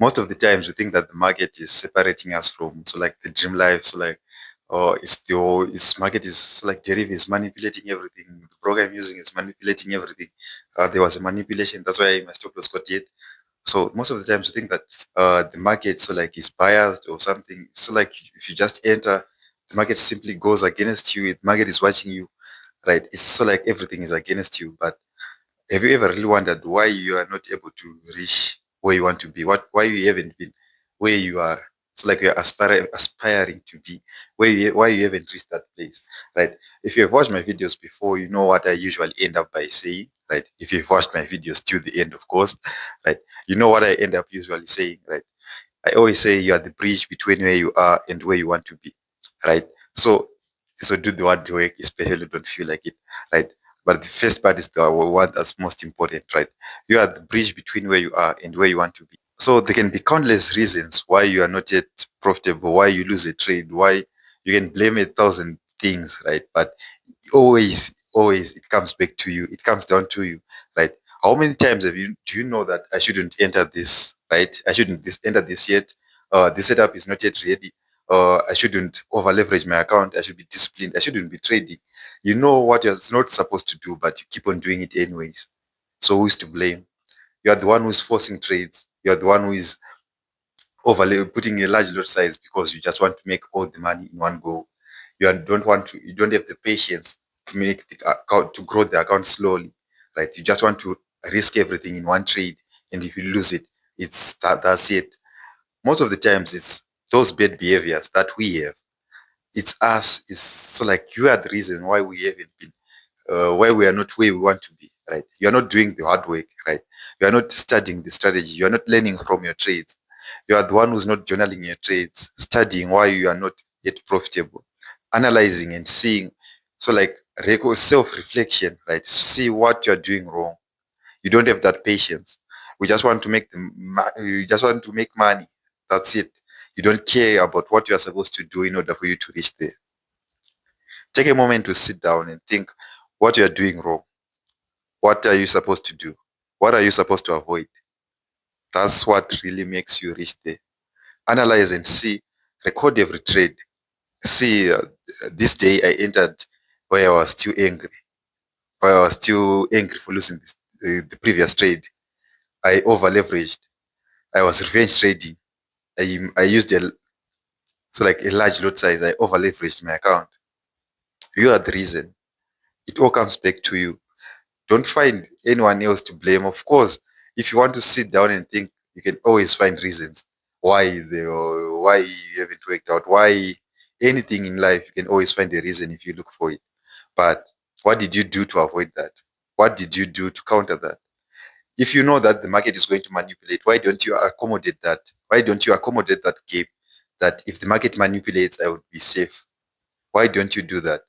Most of the times we think that the market is separating us from like the dream life. It's market is like Jerry is manipulating everything. The program I'm using is manipulating everything. There was a manipulation. That's why my stop loss got hit. So most of the times you think that the market is biased or something. So like if you just enter, the market simply goes against you. The market is watching you, right? It's so like everything is against you. But have you ever really wondered why you are not able to reach where you want to be? Why you haven't been where you are? So like you're aspiring to be why you haven't reached that place, right? If you have watched my videos before, you know what I usually end up by saying, right? If you've watched my videos till the end, of course, right? You know what I end up usually saying, right? I always say you are the bridge between where you are and where you want to be, right? So, so do the hard work, especially don't feel like it, right? But the first part is the one that's most important, right? You are the bridge between where you are and where you want to be. So there can be countless reasons why you are not yet profitable, why you lose a trade, why you can blame 1,000 things, right? But always it comes back to you. It comes down to you, right? How many times do you know that I shouldn't enter this, right? I shouldn't enter this yet. The setup is not yet ready. I shouldn't over leverage my account. I should be disciplined. I shouldn't be trading. You know what you're not supposed to do, but you keep on doing it anyways. So who's to blame? You are the one who's forcing trades. You are the one who is putting a large lot size because you just want to make all the money in one go. You don't have the patience to make the account to grow the account slowly, right? You just want to risk everything in one trade, and if you lose it, that's it. Most of the times, it's those bad behaviors that we have. It's us. It's so like you are the reason why we haven't been, why we are not where we want to be, right? You are not doing the hard work, right? You are not studying the strategy. You are not learning from your trades. You are the one who's not journaling your trades, studying why you are not yet profitable, analyzing and seeing. So like self-reflection, right? See what you're doing wrong. You don't have that patience. We just want to you just want to make money. That's it. You don't care about what you are supposed to do in order for you to reach there. Take a moment to sit down and think what you are doing wrong. What are you supposed to do? What are you supposed to avoid? That's what really makes you reach there. Analyze and see, record every trade. See, this day I entered where I was still angry, where I was still angry for losing the previous trade. I over leveraged. I was revenge trading. I used a large lot size. I over leveraged my account. You are the reason. It all comes back to you. Don't find anyone else to blame. Of course, if you want to sit down and think, you can always find reasons why you haven't worked out, why anything in life, you can always find a reason if you look for it. But what did you do to avoid that? What did you do to counter that? If you know that the market is going to manipulate, why don't you accommodate that? Why don't you accommodate that gap that if the market manipulates, I would be safe? Why don't you do that?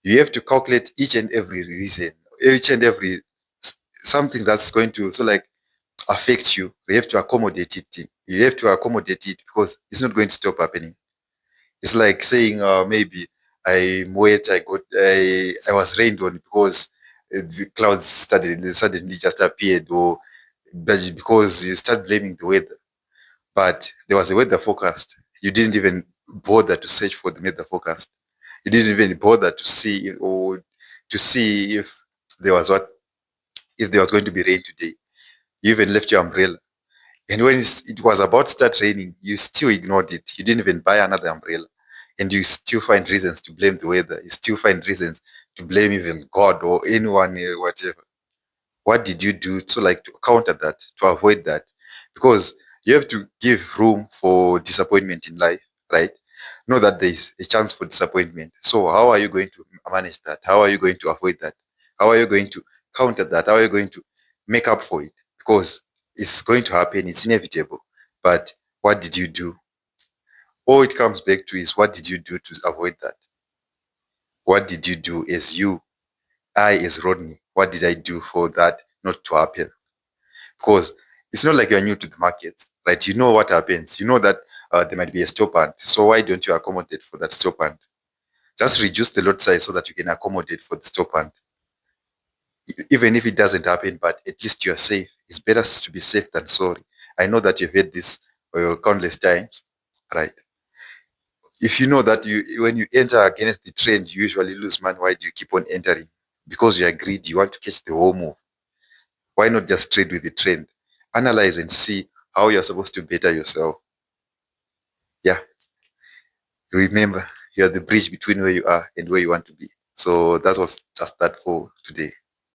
You have to calculate each and every reason, each and every something that's going to affect you. You have to accommodate it. You have to accommodate it because it's not going to stop happening. It's like saying maybe I'm wet, I was rained on because the clouds suddenly just appeared, or because you start blaming the weather. But there was a weather forecast. You didn't even bother to search for the weather forecast. You didn't even bother to see if there was if there was going to be rain today. You even left your umbrella. And when it was about to start raining, you still ignored it. You didn't even buy another umbrella. And you still find reasons to blame the weather. You still find reasons to blame even God or anyone, whatever. What did you do to counter that, to avoid that? Because you have to give room for disappointment in life, right? Know that there is a chance for disappointment. So how are you going to manage that? How are you going to avoid that? How are you going to counter that? How are you going to make up for it? Because it's going to happen. It's inevitable. But what did you do? All it comes back to is what did you do to avoid that? What did you do as you? I as Rodney, what did I do for that not to happen? Because it's not like you're new to the market, right? You know what happens. You know that there might be a stop hand. So why don't you accommodate for that stop hand? Just reduce the lot size so that you can accommodate for the stop hand. Even if it doesn't happen, but at least you're safe. It's better to be safe than sorry. I know that you've heard this countless times, right? If you know that when you enter against the trend, you usually lose money, why do you keep on entering? Because you are greedy, you want to catch the whole move. Why not just trade with the trend? Analyze and see how you're supposed to better yourself. Yeah, remember, you're the bridge between where you are and where you want to be. So that was just that for today.